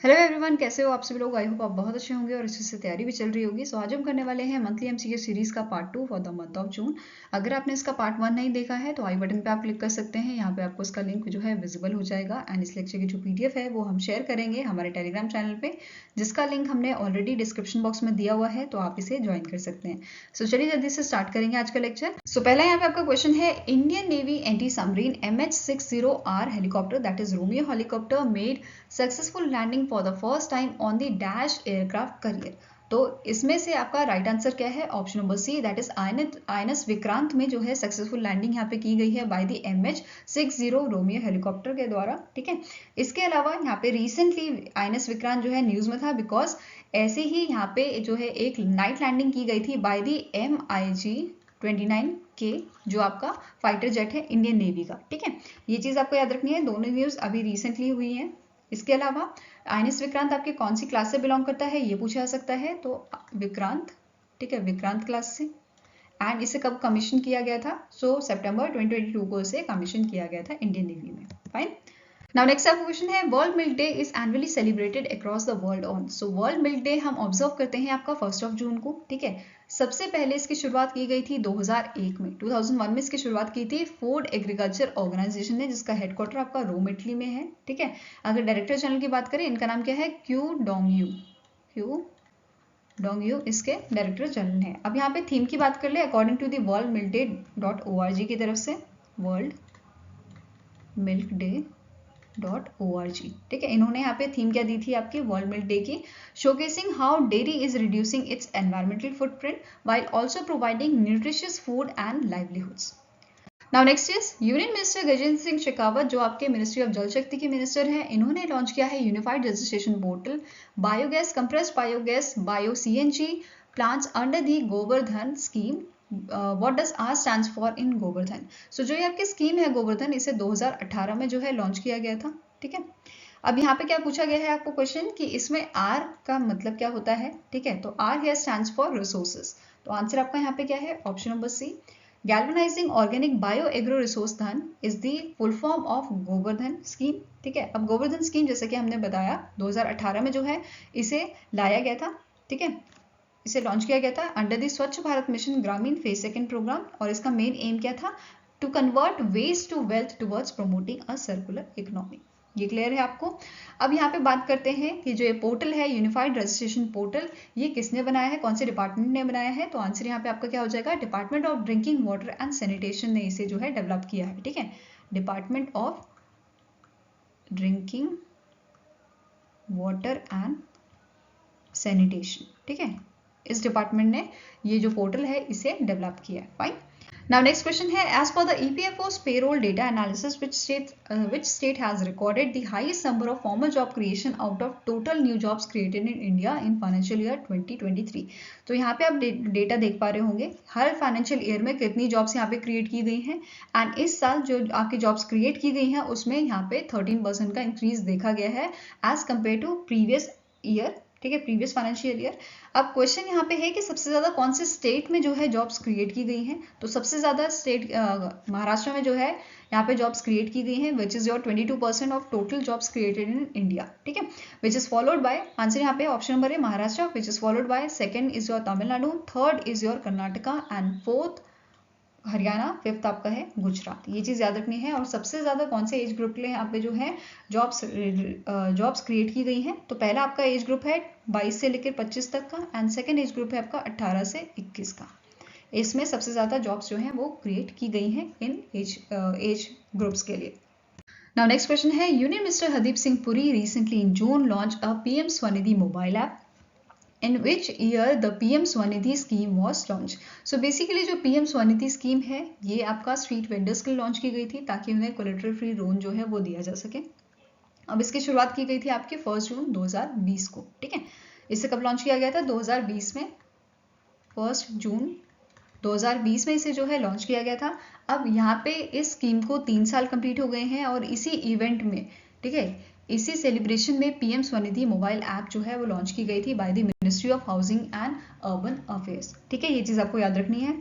Hello everyone, कैसे हो आप सभी लोग। आई होप आप बहुत अच्छे होंगे और अच्छे से तैयारी भी चल रही होगी। सो आज हम करने वाले हैं मंथली एमसीक्यू सीरीज का part 2 for the month of June. अगर आपने इसका पार्ट 1 नहीं देखा है तो आई बटन पे आप क्लिक कर सकते हैं। यहाँ पे आपको इसका लिंक जो है विजिबल हो जाएगा एंड इस लेक्चर की जो पीडीएफ है वो हम शेयर करेंगे हमारे टेलीग्राम चैनल पे, जिसका लिंक हमने ऑलरेडी डिस्क्रिप्शन बॉक्स में दिया हुआ है, तो आप इसे ज्वाइन कर सकते हैं। सो चलिए जल्दी से स्टार्ट करेंगे आज का लेक्चर। सो पहला यहाँ पे आपका क्वेश्चन है, Indian Navy anti submarine MH60R helicopter that is Romeo helicopter made successful landing for the first time on the dash aircraft carrier. तो इसमें से आपका राइट आंसर क्या है? Option number C, that is INS Vikrant में जो है सक्सेसफुल लैंडिंग यहाँ पे की गई है by the MH60 Romeo helicopter के द्वारा। ठीक है, इसके अलावा यहाँ पे रिसेंटली आईएनएस विक्रांत जो है न्यूज में था, बिकॉज ऐसे ही यहाँ पे जो है एक नाइट लैंडिंग की गई थी बाय द MiG-29K जो आपका फाइटर जेट है इंडियन नेवी का। ठीक है, ये चीज आपको याद रखनी है, दोनों न्यूज अभी रिसेंटली हुई है। इसके अलावा आईएनएस विक्रांत आपके कौन सी क्लास से बिलोंग करता है ये पूछा जा सकता है, तो विक्रांत, ठीक है, विक्रांत क्लास से। एंड इसे कब कमीशन किया गया था? सो सितंबर 2022 को इसे कमीशन किया गया था इंडियन नेवी में। फाइन। नाउ नेक्स्ट आपका क्वेश्चन है, world milk day is annually celebrated across the world on. So world milk day हम ऑब्जर्व करते हैं आपका 1 जून को। ठीक है, सबसे पहले इसकी शुरुआत की गई थी 2001 में। 2001 में इसकी शुरुआत की थी फूड एग्रीकल्चर ऑर्गेनाइजेशन ने, जिसका हेडक्वार्टर आपका रोम इटली में है। ठीक है, अगर डायरेक्टर जनरल की बात करें, इनका नाम क्या है? क्यू डोंग यू इसके डायरेक्टर जनरल है। अब यहाँ पे थीम की बात कर ले, according to the world milk day .org की तरफ से, वर्ल्ड मिल्क डे .org। ठीक है, इन्होंने यहाँ पे थीम क्या दी थी आपकी वर्ल्ड मिल्क डे की? Showcasing how dairy is reducing it's environmental footprint while also providing nutritious food and livelihoods. Now next is union minister Gajendra Singh Shekhawat, जो आपके मिनिस्ट्री ऑफ जल शक्ति के मिनिस्टर हैं, इन्होंने लॉन्च किया है unified registration portal biogas, compressed biogas, bio CNG plants under the Gobardhan scheme. What does R stands for in Gobardhan? So जो ये आपकी स्कीम है गोवर्धन, इसे 2018 में जो है लॉन्च किया गया था। ठीक है, अब यहाँ पे क्या पूछा गया है आपको क्वेश्चन कि इसमें R का मतलब क्या होता है? ठीक है, तो R here stands for resources। तो आंसर आपका यहाँ पे क्या है? Option number C, galvanising organic bio agro resource Dhan is the full form of Gobardhan scheme. ठीक है, अब गोवर्धन स्कीम जैसे कि हमने बताया 2018 में जो है इसे लाया गया था। ठीक है, इसे लॉन्च किया गया था under the Swachh Bharat mission Grameen phase 2 programme, और इसका मेन एम क्या था? To convert waste to wealth towards promoting a circular economy. ये क्लियर है आपको? अब यहाँ पे बात करते हैं कि जो ये पोर्टल है यूनिफाइड रजिस्ट्रेशन पोर्टल, ये किसने बनाया है, कौन से डिपार्टमेंट ने बनाया है? तो आंसर यहाँ पे आपका क्या हो जाएगा? Department of drinking water and sanitation ने इसे जो है डेवलप किया है। ठीक है, department of drinking water and sanitation. ठीक है, इस डिपार्टमेंट ने ये जो पोर्टल है इसे डेवलप किया है। फाइन। Now next question है, as per the EPFO's payroll data analysis, which state has recorded the highest number of formal job creation out of total new jobs created in India in financial year 2023? तो यहाँ पे आप data देख पा रहे होंगे हर financial year में कितनी जॉब्स यहाँ पे क्रिएट की गई हैं, एंड इस साल जो आपकी जॉब्स क्रिएट की गई हैं उसमें यहाँ पे 13% का इंक्रीज देखा गया है as compared to previous year. ठीक है, प्रीवियस फाइनेंशियल ईयर। अब क्वेश्चन यहाँ पे है कि सबसे ज्यादा कौन से स्टेट में जो है जॉब्स क्रिएट की गई हैं? तो सबसे ज्यादा स्टेट महाराष्ट्र में जो है यहाँ पे जॉब्स क्रिएट की गई हैं, which is your 22% of total jobs created in India. ठीक है, which is followed by, answer यहाँ पे ऑप्शन नंबर है Maharashtra, which is followed by, second is your Tamil Nadu, third is your Karnataka and fourth Haryana, fifth आपका है गुजरात। ये चीज याद रखनी है। और सबसे ज्यादा कौन से एज ग्रुप के लिए यहाँ पे जो है जॉब्स क्रिएट की गई हैं? तो पहला आपका एज ग्रुप है 22 से लेकर 25 तक का, एंड सेकंड एज ग्रुप है आपका 18 से 21 का। इसमें सबसे ज्यादा जॉब्स जो हैं वो क्रिएट की गई हैं इन एज ग्रुप्स के लिए। नाउ नेक्स्ट क्वेश्चन है, union minister Hardeep Singh Puri recently in June launch a PM Svanidhi mobile app. In which year the PM Svanidhi scheme was launched? So basically जो PM स्वनिधि स्कीम है ये आपका स्ट्रीट वेंडर्स के लिए लॉन्च की गई थी ताकि उन्हें कोलेटरल फ्री लोन जो है वो दिया जा सके। अब इसकी शुरुआत की गई थी आपके 1 जून 2020 को। ठीक है, इसे कब लॉन्च किया गया था? 2020 में, 1 जून 2020 में इसे जो है लॉन्च किया गया था। अब यहाँ पे इस स्कीम को 3 साल कंप्लीट हो गए हैं और इसी इवेंट में, ठीक है, इसी सेलिब्रेशन में PM स्वनिधि मोबाइल ऐप जो है वो लॉन्च की गई थी by the ministry of housing and urban affairs. ठीक है, ये चीज आपको याद रखनी है।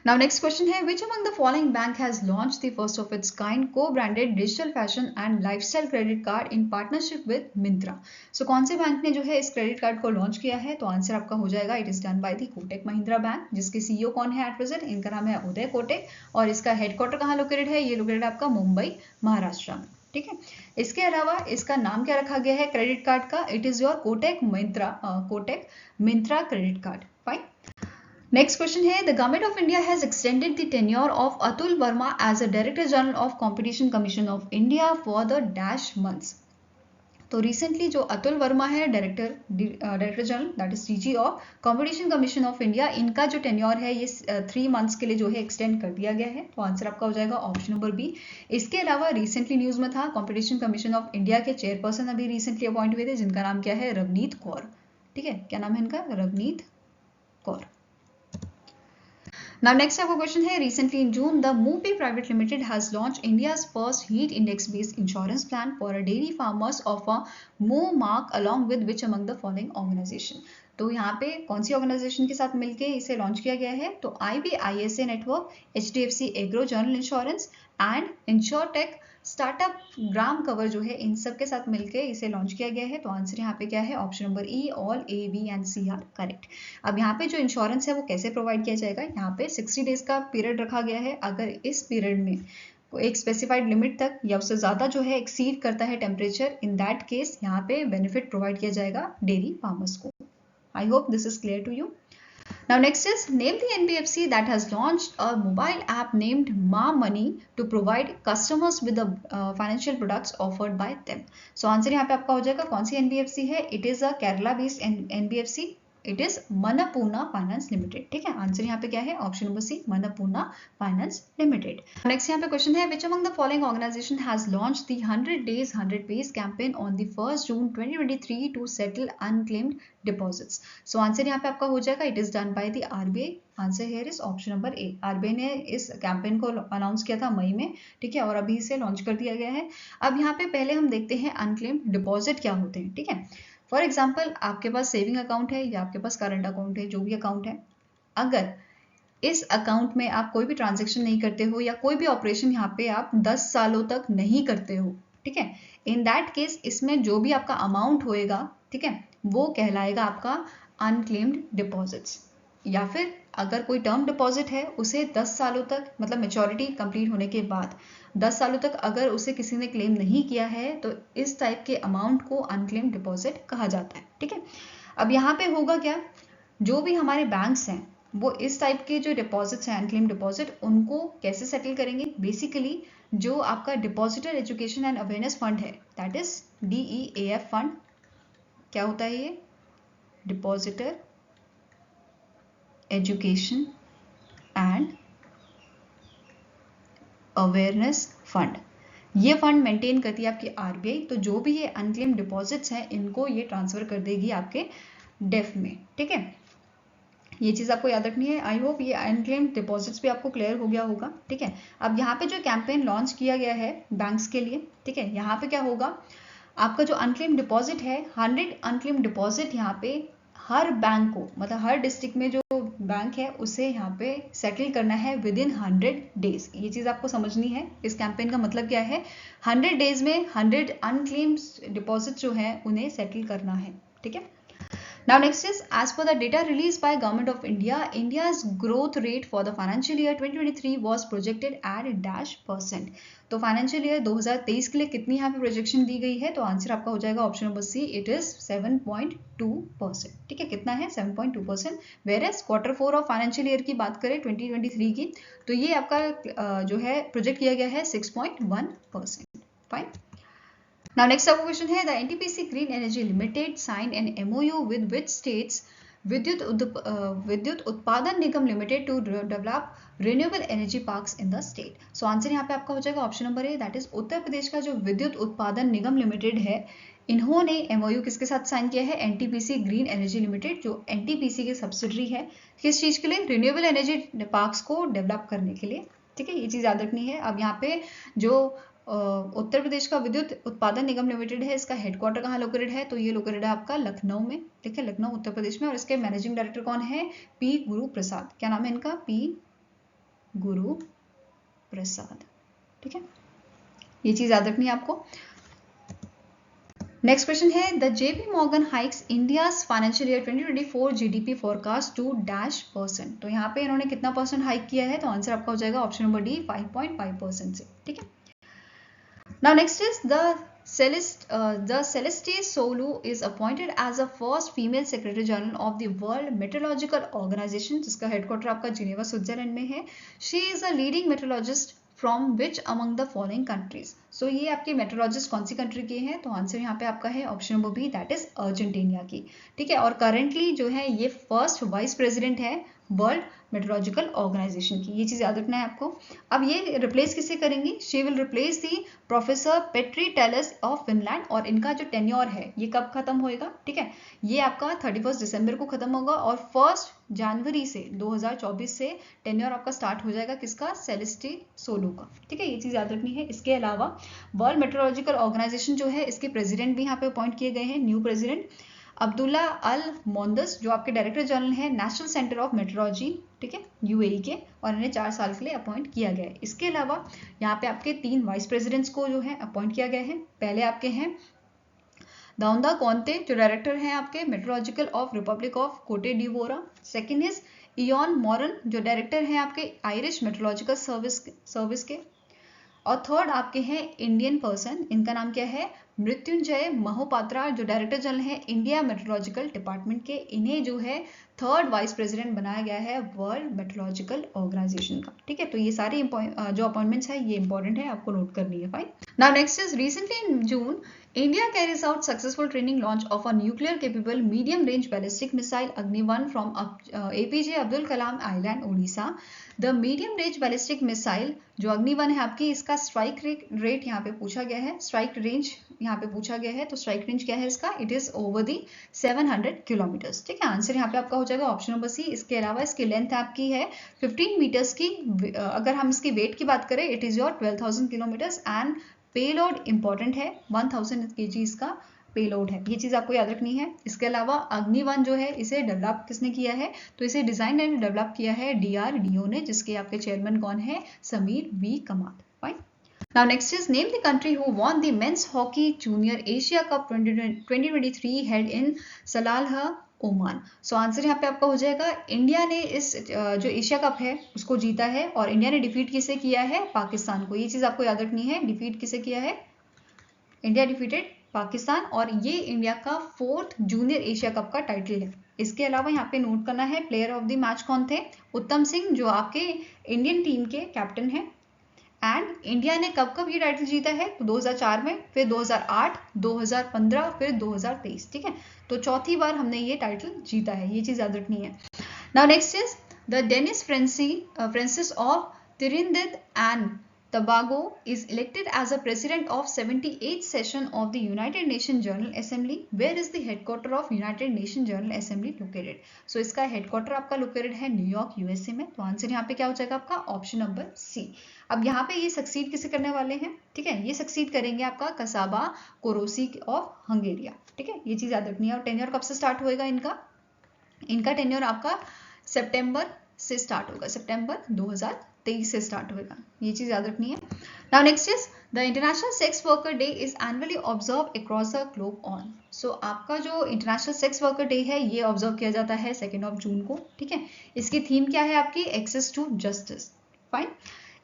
Now next question है, which among the following bank has launched the first of its kind co-branded digital fashion and lifestyle credit card in partnership with Myntra? So कौन से बैंक ने जो है इस क्रेडिट कार्ड को लॉन्च किया है? तो आंसर आपका हो जाएगा it is done by the Kotak Mahindra bank, जिसके सीईओ कौन है एट प्रेजेंट? इनका नाम है उदय कोटक और इसका हेडक्वार्टर कहाँ लोकेटेड है? ये लोकेटेड आपका मुंबई महाराष्ट्र में। ठीक है, इसके अलावा इसका नाम क्या रखा गया है क्रेडिट कार्ड का? It is your Kotak Myntra credit card. Fine. Next question है, the government of India has extended the tenure of Atul Verma as a director general of competition commission of India for the dash months. तो recently जो अतुल वर्मा है director general that is DG of competition commission of India, इनका जो tenure है ये 3 months के लिए जो है एक्सटेंड कर दिया गया है। तो आंसर आपका हो जाएगा ऑप्शन नंबर बी। इसके अलावा रिसेंटली न्यूज में था कंपटीशन कमीशन ऑफ इंडिया के चेयरपर्सन अभी रिसेंटली अपॉइंट हुए थे, जिनका नाम क्या है? रवनीत कौर। ठीक है, क्या नाम है इनका? रवनीत कौर। Now next आपका क्वेश्चन है, recently in June the Moopay Private Limited has launched India's first heat index based insurance plan for a dairy farmers of a Moo mark along with which among the following organization? तो यहाँ पे कौन सी organisation के साथ मिलके इसे launch किया गया है? तो IBISA network, HDFC agro general insurance and insurtech startup gram cover जो है, इन सब के साथ मिलके इसे लॉन्च किया गया है। तो आंसर यहाँ पे क्या है? Option number E, all A, B and C are correct. अब यहाँ पे जो इंश्योरेंस है वो कैसे प्रोवाइड किया जाएगा? यहाँ पे 60 डेज का पीरियड रखा गया है। अगर इस पीरियड में एक स्पेसिफाइड लिमिट तक या उससे ज्यादा जो है एक्सीड करता है टेम्परेचर, इन दैट केस यहाँ पे बेनिफिट प्रोवाइड किया जाएगा डेयरी फार्मर्स को। I hope this is clear to you. Now next is, name the NBFC that has launched a mobile app named Ma Money to provide customers with the financial products offered by them. So answer यहाँ पे आपका हो जाएगा कौन सी NBFC है? It is a Kerala based NBFC. It is Manapurna Finance Limited. ठीक है, answer यहाँ पे क्या है? Option number C, Manapurna Finance Limited. Next यहाँ पे क्वेश्चन है, which among the following organization has launched the 100 days 100 pays campaign on the 1st June 2023 to settle unclaimed deposits? So answer यहाँ पे आपका हो जाएगा it is done by the RBI. Answer here is option number A. RBI ने इस campaign को announce किया था मई में, ठीक है, और अभी इसे लॉन्च कर दिया गया है। अब यहाँ पे पहले हम देखते हैं अनक्लेम्ड डिपॉजिट क्या होते हैं। ठीक है, फॉर एग्जाम्पल आपके पास सेविंग अकाउंट है या आपके पास करंट अकाउंट है, जो भी अकाउंट है, अगर इस अकाउंट में आप कोई भी ट्रांजेक्शन नहीं करते हो या कोई भी ऑपरेशन यहाँ पे आप 10 सालों तक नहीं करते हो, ठीक है, इन दैट केस इसमें जो भी आपका अमाउंट होएगा, ठीक है, वो कहलाएगा आपका अनक्लेम्ड डिपॉजिट्स। या फिर अगर कोई टर्म डिपॉजिट है, उसे 10 सालों तक, मतलब मेच्योरिटी कंप्लीट होने के बाद 10 सालों तक अगर उसे किसी ने क्लेम नहीं किया है, तो इस टाइप के अमाउंट को अनक्लेम्ड डिपॉजिट कहा जाता है। ठीक है, अब यहाँ पे होगा क्या, जो भी हमारे बैंक्स हैं वो इस टाइप के जो डिपॉजिट्स हैं अनक्लेम्ड डिपॉजिट, उनको कैसे सेटल करेंगे? बेसिकली जो आपका depositor education and awareness fund है, दैट इज DEAF फंड। क्या होता है ये? Depositor education and awareness fund. ये फंड मेंटेन करती है आपकी RBI। तो जो भी ये अनक्लेम्ड डिपॉजिट्स हैं, इनको ये ट्रांसफर कर देगी आपके डेफ में। ठीक है, ये चीज आपको याद रखनी है। आई होप ये अनक्लेम्ड डिपॉजिट्स भी आपको क्लियर हो गया होगा। ठीक है, अब यहाँ पे जो कैंपेन लॉन्च किया गया है बैंक्स के लिए, ठीक है, यहाँ पे क्या होगा, आपका जो अनक्लेम्ड डिपॉजिट है, 100 अनक्लेम्ड डिपॉजिट यहाँ पे हर बैंक को, मतलब हर डिस्ट्रिक्ट में जो बैंक है उसे यहाँ पे सेटल करना है विद इन 100 डेज। ये चीज आपको समझनी है। इस कैंपेन का मतलब क्या है, 100 डेज में 100 अनक्लेम्ड डिपॉजिट जो है उन्हें सेटल करना है। ठीक है, now next is, as per the data released by Government of India, India's growth rate for the financial year 2023 was projected at -%। तो फाइनेंशियल ईयर 2023 के लिए कितनी यहाँ पे प्रोजेक्शन दी गई है? तो आंसर आपका हो जाएगा option number C, it is 7.2%। ठीक है, कितना है? 7.2%। Whereas Q4 of financial year की बात करें 2023 की, तो ये आपका जो है प्रोजेक्ट किया गया है 6.1%। फाइन। Now next आपका क्वेश्चन है, the NTPC Green Energy Limited signed an MOU with which states Vidyut Utpadan Nigam limited to develop renewable energy parks in the state. So answer यहाँ पे आपका हो जाएगा option number A, that is Uttar Pradesh का जो विद्युत उत्पादन निगम लिमिटेड है, इन्होंने MOU किसके साथ साइन किया है? NTPC ग्रीन एनर्जी लिमिटेड, जो NTPC की सब्सिडरी है। किस चीज के लिए? रिन्यूएबल एनर्जी पार्क्स को डेवलप करने के लिए। ठीक है, ये चीज याद रखनी है। अब यहाँ पे जो उत्तर प्रदेश का विद्युत उत्पादन निगम लिमिटेड है, इसका हेडक्वार्टर कहाँ लोकेटेड है? तो ये लोकेटेड है आपका लखनऊ में। ठीक है, लखनऊ उत्तर प्रदेश में। और इसके मैनेजिंग डायरेक्टर कौन है? P गुरु प्रसाद। क्या नाम है इनका? P गुरु प्रसाद। ठीक है, ये चीज याद रखनी है आपको। नेक्स्ट क्वेश्चन है the JP Morgan hikes India's financial year 2024 GDP forecast to %। तो यहाँ पे इन्होंने कितना परसेंट हाइक किया है, तो आंसर आपका हो जाएगा ऑप्शन नंबर डी 5.5% से। ठीक है, now next is the Celeste Solu is appointed as the first female secretary general of the World Meteorological Organization, जिसका हेडक्वार्टर आपका जिनेवा स्विट्जरलैंड में है। She is a leading meteorologist from which among the following countries? So ये आपके metrologist कौन सी country के हैं, तो आंसर यहाँ पे आपका है option number B, that is Argentina की। ठीक है, और करेंटली जो है ये फर्स्ट वाइस प्रेसिडेंट है वर्ल्ड मेट्रोलॉजिकल ऑर्गेनाइजेशन की। ये चीज याद रखना है आपको। अब ये रिप्लेस किसे करेंगी, she will replace the professor Petteri Taalas of Finland, और इनका जो टेन्योर है ये कब खत्म होएगा, ठीक है, ये आपका 31 दिसंबर को खत्म होगा, और 1 जनवरी से 2024 से टेन्योर आपका स्टार्ट हो जाएगा, किसका, सेलेस्टी सोलू का। ठीक है, ये चीज याद रखनी है। इसके अलावा वर्ल्ड मेट्रोलॉजिकल ऑर्गेनाइजेशन जो है इसके प्रेसिडेंट भी यहाँ पे अपॉइंट किए गए हैं, न्यू प्रेसिडेंट अब्दुल्ला अल मोहंदस, जो आपके डायरेक्टर जनरल है नेशनल सेंटर ऑफ मेट्रोलॉजी, ठीक है, यूएई के, और इन्हें 4 साल के लिए अपॉइंट किया गया है। इसके अलावा यहाँ पे आपके 3 वाइस प्रेसिडेंट्स को जो है अपॉइंट किया गया है। पहले आपके हैं दाउंदा कोंते, जो डायरेक्टर हैं आपके मेट्रोलॉजिकल ऑफ रिपब्लिक ऑफ कोटे डिवोरा। सेकेंड इज इयन मॉरन, जो डायरेक्टर हैं आपके आयरिश मेट्रोलॉजिकल सर्विस के। और थर्ड आपके हैं इंडियन पर्सन, इनका नाम क्या है, मृत्युंजय मोहोपात्रा, जो डायरेक्टर जनरल है इंडिया मेट्रोलॉजिकल डिपार्टमेंट के। इन्हें जो है 3rd वाइस प्रेसिडेंट बनाया गया है वर्ल्ड मेट्रोलॉजिकल ऑर्गेनाइजेशन का। ठीक है, तो ये सारे जो अपॉइंटमेंट्स है ये इंपॉर्टेंट है, आपको नोट करनी है। Fine, now next is recently in June India carries out successful training launch of a nuclear capable medium range ballistic missile Agni-1 from APJ Abdul Kalam Island, Odisha। The medium range ballistic missile जो Agni-1 है आपकी, इसका strike rate यहाँ पे पूछा गया है, strike range यहाँ पे पूछा गया है, तो स्ट्राइक रेंज क्या है इसका, it is over the 700 kilometres. ठीक है, आंसर यहाँ पे आपका हो जाएगा ऑप्शन नंबर सी। इसके अलावा इसकी लेंथ आपकी है 15 मीटर्स की, अगर हम इसकी वेट की बात करें it is your 12,000 kilometres, and payload important है, 1000 kg इसका पेलोड है, ये चीज आपको याद रखनी है। इसके अलावा अग्नि-1 जो है इसे डेवलप किसने किया है, तो इसे डिजाइन एंड डेवलप किया है DRDO ने, जिसके आपके चेयरमैन कौन है, समीर वी कमात। Fine, now next is name the country who won the men's hockey junior Asia cup 2023 held in Salalah, Oman. So answer यहाँ पे आपका हो जाएगा, इंडिया ने इस जो एशिया कप है उसको जीता है, और इंडिया ने डिफीट किसे किया है, पाकिस्तान को। ये चीज आपको याद रखनी है, डिफीट किसे किया है, इंडिया डिफीटेड पाकिस्तान, और ये इंडिया का 4th जूनियर एशिया कप का टाइटल है। इसके अलावा यहाँ पे नोट करना है प्लेयर ऑफ द मैच कौन थे, उत्तम सिंह, जो आपके इंडियन टीम के कैप्टन है। एंड इंडिया ने कब कब ये टाइटल जीता है, तो 2004 में, फिर 2008, 2015, फिर 2023। ठीक है, तो चौथी बार हमने ये टाइटल जीता है, ये चीज याद रखनी है। Now next is the Dennis Francis of Trinidad and Tobago is elected as a president of 78th session of the United Nations General Assembly. Where is the headquarter of United Nations General Assembly located? So इसका headquarter आपका located है New York USA में, तो answer यहाँ पे क्या हो जाएगा आपका ऑप्शन नंबर सी। अब यहाँ पे ये सक्सीड किसे करने वाले हैं, ठीक है, ये सक्सीड करेंगे आपका कसाबा कोरोसी ऑफ हंगेरिया। ठीक है, ये चीज याद रखनी है। और टेन्योर कब से स्टार्ट होएगा इनका टेन्योर आपका सितंबर से स्टार्ट होगा, सितंबर 2023 से स्टार्ट होगा, ये चीज याद रखनी है। Now next is the international sex worker day is annually observe across the globe on. So आपका जो इंटरनेशनल सेक्स वर्कर डे है ये ऑब्जर्व किया जाता है 2 जून को। ठीक है, इसकी थीम क्या है आपकी, एक्सेस टू जस्टिस। फाइन,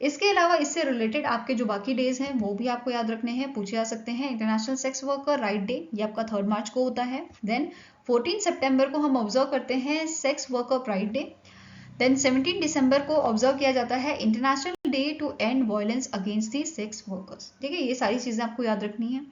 इसके अलावा इससे रिलेटेड आपके जो बाकी डेज हैं वो भी आपको याद रखने हैं, पूछे जा सकते हैं। International sex worker right day, ये आपका 3 मार्च को होता है। देन 14 सितंबर को हम ऑब्जर्व करते हैं sex worker pride day. Then 17 दिसंबर को ऑब्जर्व किया जाता है international day to end violence against the sex workers. ठीक है, ये सारी चीजें आपको याद रखनी है।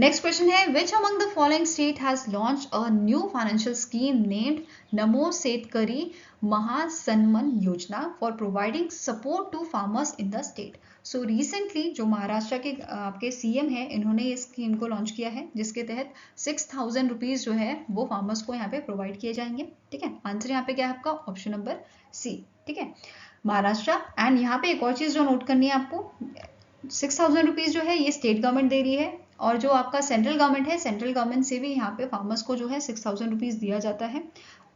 नेक्स्ट क्वेश्चन है which among the following state has launch a new financial scheme named Namo Shetkari Mahasanman Yojana for providing support to farmers in the state. So recently जो महाराष्ट्र के आपके CM है इन्होंने इस स्कीम को लॉन्च किया है, जिसके तहत 6000 रुपीज जो है वो फार्मर्स को यहाँ पे प्रोवाइड किए जाएंगे। ठीक है, आंसर यहाँ पे क्या है आपका ऑप्शन नंबर सी। ठीक है, महाराष्ट्र। एंड यहाँ पे एक और चीज जो नोट करनी है आपको, 6000 रुपीज जो है ये स्टेट गवर्नमेंट दे रही है, और जो आपका सेंट्रल गवर्नमेंट है, सेंट्रल गवर्नमेंट से भी यहाँ पे फार्मर्स को जो है 6000 रुपीज दिया जाता है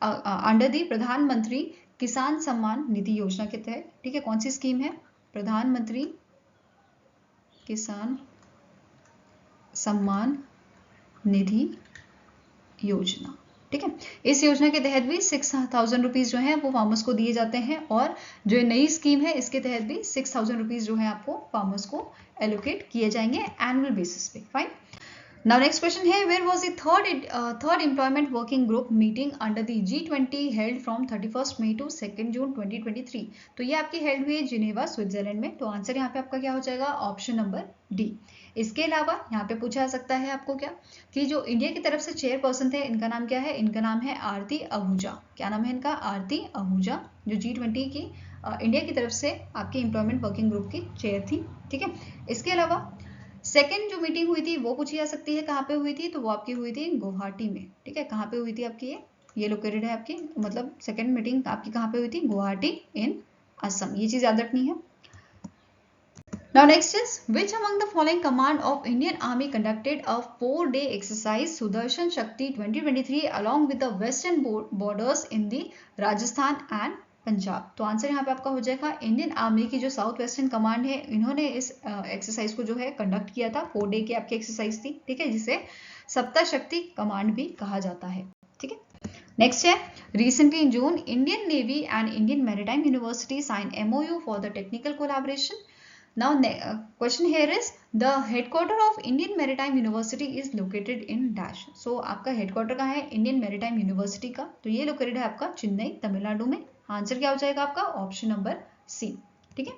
अंडर दी प्रधानमंत्री किसान सम्मान निधि योजना के तहत, ठीक है, कौन सी स्कीम है, प्रधानमंत्री किसान सम्मान निधि योजना, ठीक है। इस योजना के तहत भी 6,000 रुपीज जो है वो फार्मर्स को दिए जाते हैं, और जो नई स्कीम है इसके तहत भी 6,000 रुपीज जो है आपको फार्मर्स को एलोकेट किए जाएंगे एनुअल बेसिस पे। फाइन। Now next question है, where was the third employment working group meeting under the G20 held from 31st May to 2nd June 2023? तो ये आपकी हेल्ड हुई है जिनेवा स्विट्जरलैंड में। तो आंसर यहाँ पे आपका क्या हो जाएगा, ऑप्शन नंबर डी। इसके अलावा यहाँ पे पूछा जा सकता है आपको क्या, कि जो इंडिया की तरफ से चेयरपर्सन थे इनका नाम क्या है, इनका नाम है आरती आहूजा। क्या नाम है इनका, आरती आहूजा, जो G20 की इंडिया की तरफ से आपकी एम्प्लॉयमेंट वर्किंग ग्रुप की चेयर थी, ठीक है। इसके अलावा सेकेंड जो मीटिंग हुई थी वो पूछी जा सकती है कहाँ पे हुई थी, तो वो आपकी हुई थी गुवाहाटी में, ठीक है। कहाँ पे हुई थी आपकी, ये लोकेटेड है आपकी, मतलब सेकेंड मीटिंग आपकी कहाँ पे हुई थी, गुवाहाटी इन असम। ये चीज याद रखनी है। Now next is, which among the following command of Indian Army conducted a 4-day exercise Sudarshan Shakti 2023 along with the western borders in the Rajasthan and Punjab. तो आंसर यहाँ पे आपका हो जाएगा, इंडियन आर्मी की जो साउथ वेस्टर्न कमांड है इन्होंने इस एक्सरसाइज को जो है कंडक्ट किया था। 4 डे की आपकी एक्सरसाइज थी, ठीक है, जिसे सप्ता शक्ति कमांड भी कहा जाता है, ठीक है। नेक्स्ट है, recently in June Indian navy and Indian maritime university sign MOU for the technical collaboration. Now question here is, the headquarter of Indian Maritime University is located in dash. So आपका headquarter कहाँ है Indian maritime university का, तो ये located है आपका चेन्नई तमिलनाडु में। Answer क्या हो जाएगा आपका, ऑप्शन नंबर सी, ठीक है।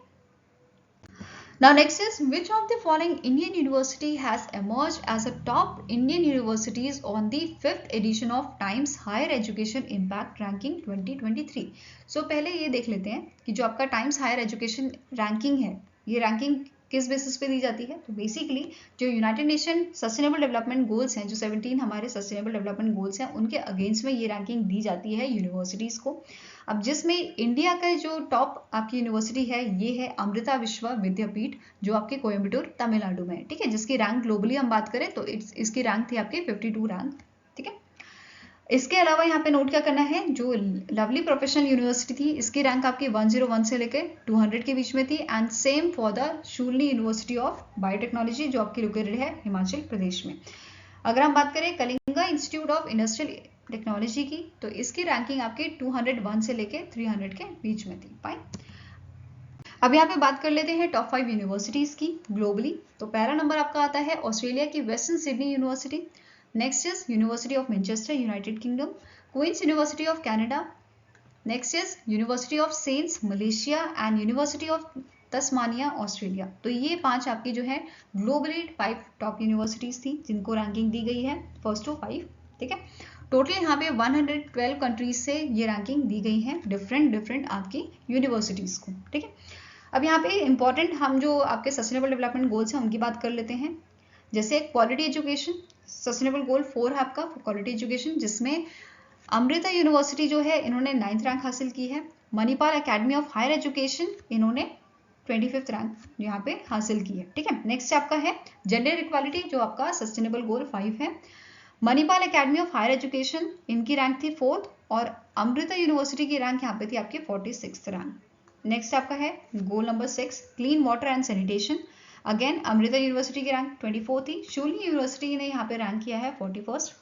Now next is, which of the following Indian university has emerged as a top Indian universities on the 5th edition of Times Higher Education Impact Ranking 2023? So पहले ये देख लेते हैं कि जो आपका टाइम्स हायर एजुकेशन रैंकिंग है, ये रैंकिंग किस बेसिस पे दी जाती है। तो बेसिकली जो United nation sustainable development goals हैं, जो 17 हमारे सस्टेनेबल डेवलपमेंट गोल्स हैं, उनके अगेंस्ट में ये रैंकिंग दी जाती है यूनिवर्सिटीज को। अब जिसमें इंडिया का जो टॉप आपकी यूनिवर्सिटी है ये है अमृता विश्व विद्यापीठ, जो आपके कोयम्बटूर तमिलनाडु में है, ठीक है, जिसकी रैंक ग्लोबली हम बात करें तो इसकी रैंक थी आपकी 52 रैंक, ठीक है। इसके अलावा यहाँ पे नोट क्या करना है, जो लवली प्रोफेशनल यूनिवर्सिटी थी इसकी रैंक आपकी 101 से लेकर 200 के बीच में थी, and same for the Shoolini university of biotechnology जो आपकी लोकेटेड है हिमाचल प्रदेश में। अगर हम बात करें Kalinga institute of industrial technology की, तो इसकी रैंकिंग आपकी 201 से लेकर 300 के बीच में थी। फाइन। अब यहाँ पे बात कर लेते हैं टॉप 5 यूनिवर्सिटीज की ग्लोबली। तो पहला नंबर आपका आता है ऑस्ट्रेलिया की western Sydney university. Next is University of Manchester, United Kingdom, Queen's University of Canada. Next is University of Saints, Malaysia, and University of Tasmania, Australia. तो ये 5 आपकी जो है ग्लोबली 5 टॉप यूनिवर्सिटीज थी जिनको रैंकिंग दी गई है फर्स्ट टू 5, ठीक है। टोटल यहाँ पे 112 कंट्रीज से ये रैंकिंग दी गई है डिफरेंट आपकी यूनिवर्सिटीज को, ठीक है। अब यहाँ पे इंपॉर्टेंट हम जो आपके सस्टेनेबल डेवलपमेंट गोल्स हैं उनकी बात कर लेते हैं। जैसे क्वालिटी एजुकेशन, सस्टेनेबल गोल 4 है आपका क्वालिटी एजुकेशन, जिसमें अमृता यूनिवर्सिटी जो है इन्होंने 9th रैंक हासिल की है। Manipal academy of higher education इन्होंने 25th रैंक यहाँ पे हासिल की है, ठीक है। नेक्स्ट आपका है जेंडर इक्वालिटी, जो आपका सस्टेनेबल गोल 5 है। Manipal academy of higher education इनकी रैंक थी 4th, और अमृता यूनिवर्सिटी की रैंक यहाँ पे थी आपकी 46th रैंक। नेक्स्ट आपका है goal number 6 clean water and sanitation. Again Amrita university की रैंक 24 थी, शूलनी यूनिवर्सिटी ने यहाँ पे रैंक किया है 41st।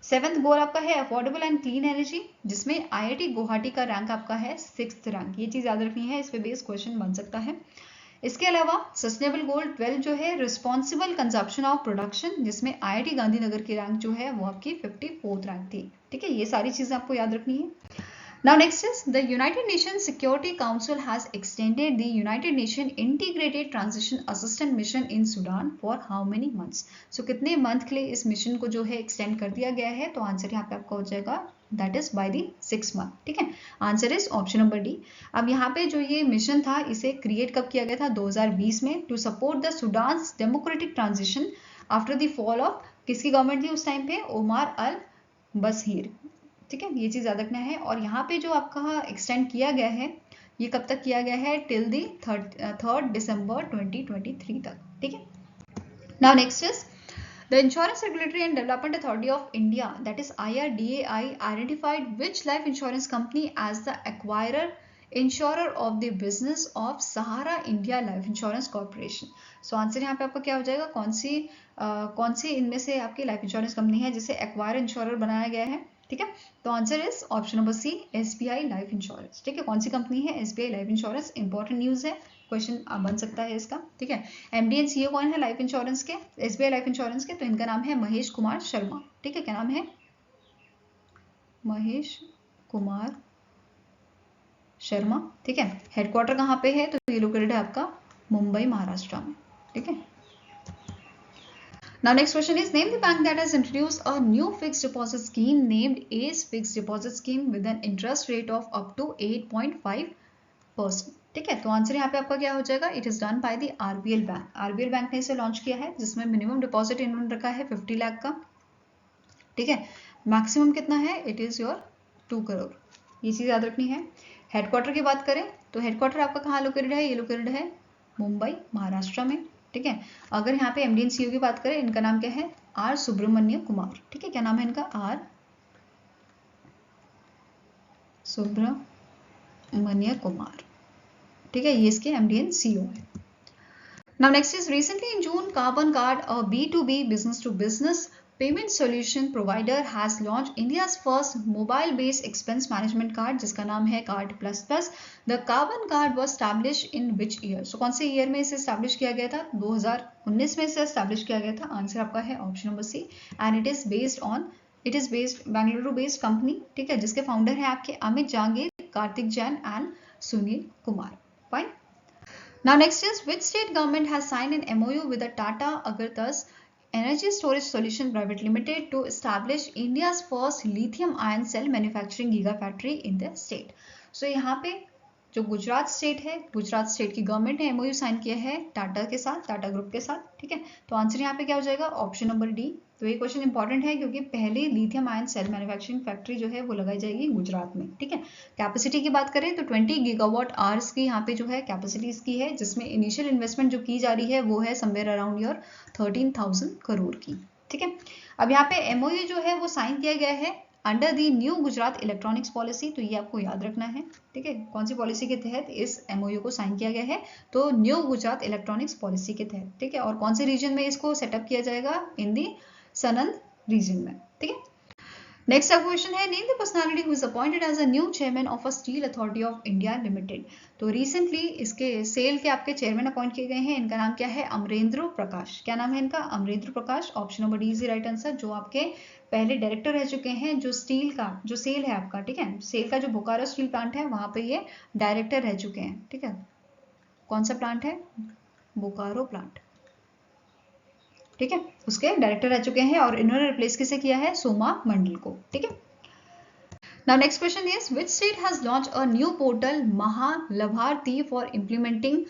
7th गोल आपका है अफोर्डेबल एंड क्लीन एनर्जी, जिसमें IIT गुवाहाटी का रैंक आपका है 6th रैंक। ये चीज याद रखनी है, इस पे बेस क्वेश्चन बन सकता है। इसके अलावा सस्टेनेबल गोल 12 जो है रिस्पॉन्सिबल कंजप्शन ऑफ प्रोडक्शन, जिसमें IIT गांधीनगर की रैंक जो है वो आपकी 54th रैंक थी, ठीक है। ये सारी चीजें आपको याद रखनी है। Now next is, the United Nations Security Council has extended the United Nations Integrated Transition Assistance Mission in Sudan for how many months? So कितने मंथ के लिए इस मिशन को जो है एक्सटेंड कर दिया गया है, तो आंसर यहाँ पे आपका हो जाएगा that is by the 6 month, ठीक है। Answer is option number D. अब यहाँ पे जो ये मिशन था इसे क्रिएट कब किया गया था, 2020 में, to support the Sudan democratic transition after the fall of, किसकी गवर्नमेंट थी उस टाइम पे, ओमार अल बशीर, ठीक है। ये चीज याद रखना है। और यहाँ पे जो आपका एक्सटेंड किया गया है ये कब तक किया गया है, टिल दी 3rd December 2023 तक, ठीक है। Now next is The Insurance Regulatory and Development Authority of India, that is IRDAI, identified which life insurance company as the acquirer insurer of the business of Sahara India life insurance corporation. So answer यहाँ पे आपका क्या हो जाएगा, कौन सी इनमें से आपकी लाइफ इंश्योरेंस कंपनी है जिसे एक्वायर इंश्योरर बनाया गया है, ठीक है। तो answer is option number C, SBI life insurance, ठीक है। कौन सी कंपनी है, SBI life insurance. Important news है, क्वेश्चन बन सकता है इसका, ठीक है। एमडी एंड सीईओ कौन है लाइफ इंश्योरेंस के, एसबीआई लाइफ इंश्योरेंस के, तो इनका नाम है महेश कुमार शर्मा, ठीक है। क्या नाम है, महेश कुमार शर्मा, ठीक है। हेडक्वार्टर कहाँ पे है, तो ये लोकेटेड है आपका मुंबई महाराष्ट्र में, ठीक है। Now next question is, name the bank that has introduced a new fixed deposit scheme named ACE Fixed Deposit Scheme with an interest rate of up to 8.5%, ठीक है। तो आंसर यहाँ पे आपका क्या हो जाएगा, it is done by the RBL bank. RBL bank ने इसे लॉन्च किया है, जिसमें मिनिमम डिपॉजिट इन्होंने रखा है 50 लाख का, ठीक है। मैक्सिमम कितना है, इट इज योर 2 करोड़, ये चीज याद रखनी है। हेडक्वार्टर की बात करें तो हेडक्वार्टर आपका कहाँ लोकेटेड है, ये लोकेटेड है मुंबई महाराष्ट्र में, ठीक है। अगर यहाँ पे एमडी एंड सीईओ की बात करें, इनका नाम क्या है, आर सुब्रमण्य कुमार, ठीक है। क्या नाम है इनका, आर सुब्रमण्य कुमार, ठीक है। ये इसके एमडी एंड सीईओ है। Now next is, recently in June, Carbon Card, a B2B business to business payment solution provider, has launched India's first mobile-based expense management card, जिसका नाम है Card Plus Plus. The Carbon Card was established in which year? So कौन से year में इसे establish किया गया था, 2019 में इसे एस्टैब्लिश किया गया था। आंसर आपका है option number C, and it is based Bengaluru based company, ठीक है, जिसके फाउंडर है आपके Amit Jahangir, Kartik Jain and Sunil Kumar. Fine. Now next is, which state government has signed an MOU with the Tata Agarthas Energy Storage Solution Private Limited to establish India's first lithium ion cell manufacturing gigafactory in the state? So यहाँ पे जो Gujarat state है, Gujarat state की government ने MOU sign किया है टाटा के साथ, टाटा ग्रुप के साथ, ठीक है। तो आंसर यहाँ पे क्या हो जाएगा, ऑप्शन नंबर डी। तो ये क्वेश्चन इंपॉर्टेंट है क्योंकि पहली lithium ion cell manufacturing factory जो है वो लगाई जाएगी गुजरात में, ठीक है। कैपेसिटी की बात करें तो 20 गीगावाट आवर्स की यहाँ पे जो है कैपेसिटी इसकी है, जिसमें इनिशियल इन्वेस्टमेंट जो की जा रही है वो है समवेयर अराउंड योर 13,000 करोड़ की, ठीक है। अब यहाँ पे एमओयू जो है वो साइन किया गया है under the new Gujarat electronics policy, तो ये आपको याद रखना है, ठीक है। कौन सी पॉलिसी के तहत इस एमओयू को साइन किया गया है, तो न्यू गुजरात इलेक्ट्रॉनिक्स पॉलिसी के तहत, ठीक है। और कौन से रीजन में इसको सेटअप किया जाएगा, इन दी सनंद रीजन में, ठीक है। नेक्स्ट अब क्वेश्चन है, name the personality who is appointed as a new chairman of a steel authority of India limited. तो रिसेंटली इसके सेल के आपके चेयरमैन अपॉइंट किए गए हैं, इनका नाम क्या है, अमरेंद्र प्रकाश। क्या नाम है इनका, Amarendra Prakash. Option number D is the right answer. जो आपके पहले डायरेक्टर रह चुके हैं, जो स्टील का जो सेल है आपका, ठीक है, सेल का जो बोकारो स्टील प्लांट है वहां पे ये डायरेक्टर रह चुके हैं, ठीक है। कौन सा प्लांट है, बोकारो प्लांट, ठीक है, उसके डायरेक्टर रह चुके हैं, और इन्होंने रिप्लेस किसे किया है, सोमा मंडल को, ठीक है। Now next question is, which state has launched a new portal Mahalabharti for implementing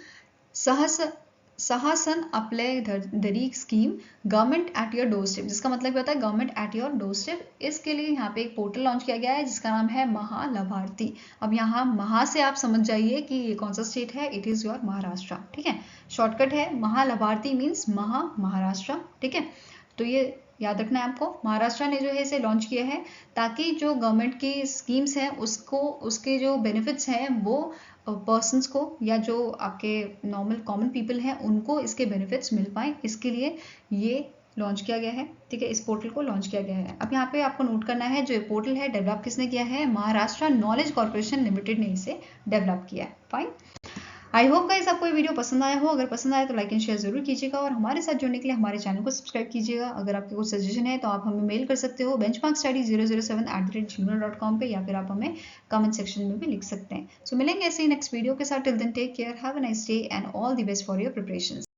Sahasan Apply Dari scheme government at your door step, जिसका मतलब होता है government at your door step. इसके लिए यहाँ पे एक पोर्टल लॉन्च किया गया है जिसका नाम है महालाभार्थी। अब यहाँ महा से आप समझ जाइए कि ये कौन सा स्टेट है, इट इज योर महाराष्ट्र, ठीक है। शॉर्टकट है महालाभार्थी मीन्स महाराष्ट्र, ठीक है। तो ये याद रखना है आपको। महाराष्ट्र ने जो है इसे लॉन्च किया है ताकि जो गवर्नमेंट की स्कीम्स हैं उसको, उसके जो बेनिफिट्स हैं वो पर्सन्स को या जो आपके नॉर्मल कॉमन पीपल हैं उनको इसके बेनिफिट्स मिल पाए, इसके लिए ये लॉन्च किया गया है, ठीक है। इस पोर्टल को लॉन्च किया गया है। अब यहाँ पे आपको नोट करना है, जो ये पोर्टल है डेवलप किसने किया है, महाराष्ट्र नॉलेज कॉर्पोरेशन लिमिटेड ने इसे डेवलप किया है। फाइन। आई होप गाइस आपको ये वीडियो पसंद आया हो। अगर पसंद आया तो लाइक एंड शेयर जरूर कीजिएगा, और हमारे साथ जुड़ने के लिए हमारे चैनल को सब्सक्राइब कीजिएगा। अगर आपके कुछ सजेशन है तो आप हमें मेल कर सकते हो benchmarkstudy007@gmail.com पे, या फिर आप हमें कमेंट सेक्शन में भी लिख सकते हैं। सो मिलेंगे ऐसे ही नेक्स्ट वीडियो के साथ। Till then take care, have a nice day and all the best for your preparations.